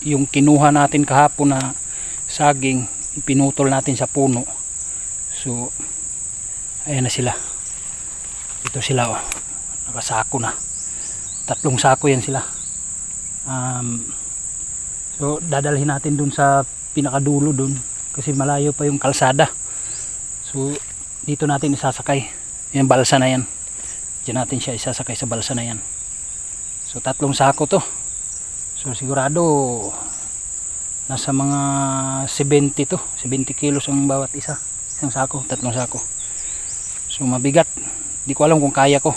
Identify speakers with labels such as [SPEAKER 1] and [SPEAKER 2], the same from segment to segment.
[SPEAKER 1] Yung kinuha natin kahapon na saging, pinutol natin sa puno. So ayan na sila. Ito sila, oh. Nakasako na. 3 sako yan sila. So dadalhin natin dun sa pinakadulo dun kasi malayo pa yung kalsada. So dito natin isasakay yung balsa na yan. Diyan natin siya isasakay sa balsa na yan. So 3 sako to. So sigurado nasa mga 70 to, 70 kilos ang bawat isa. Isang sako, 3 sako. So mabigat. Di ko alam kung kaya ko.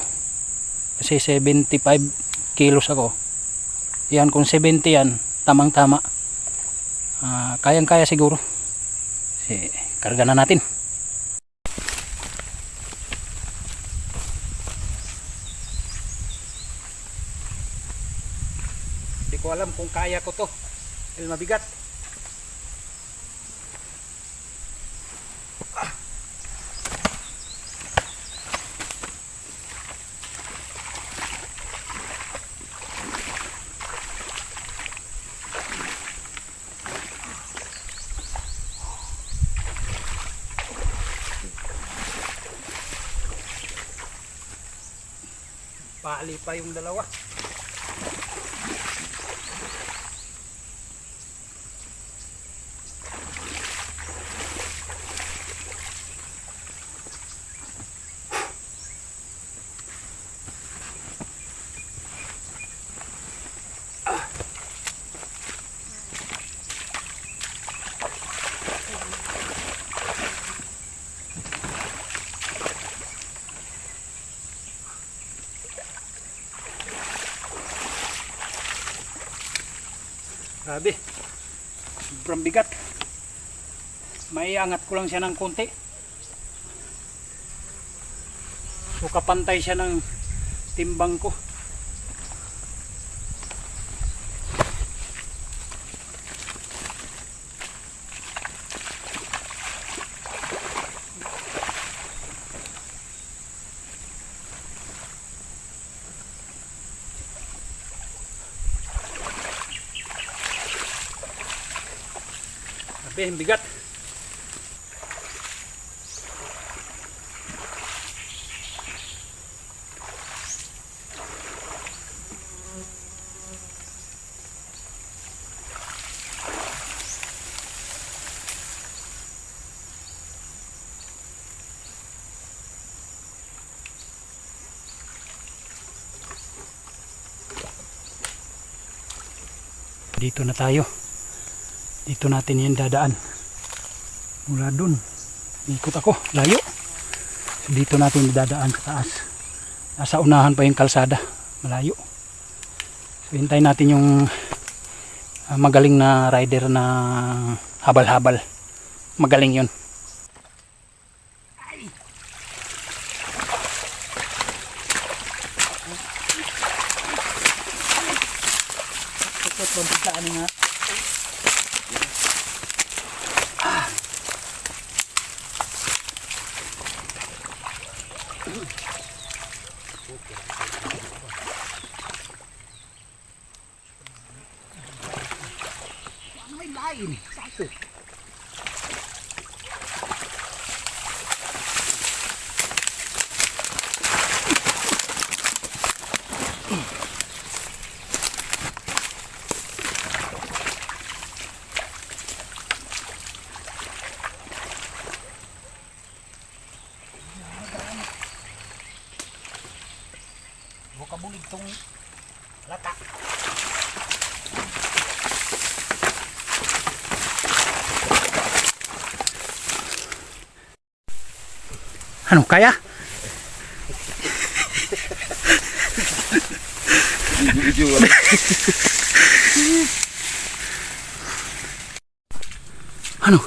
[SPEAKER 1] Kasi 75 kilos ako. Yan, kung 70 yan, tamang tama. Kayang kaya siguro. Kasi karga na natin. Di ko alam kung kaya ko to. Dahil mabigat. Paali pa yung dalawa. Grabe, sobrang bigat. May angat ko lang siya ng konti. So kapantay siya ng timbang ko. Ang bigat. Dito na tayo. Dito natin yan dadaan. Mula dun ikot ako, layo. So dito natin dadaan sa taas. Nasa unahan pa yung kalsada, malayo. So hintayin natin yung magaling na rider na habal-habal. Magaling yun. Ano nga? May lain. Sakto. Kabulig tong lata. Ano, kaya? Ano?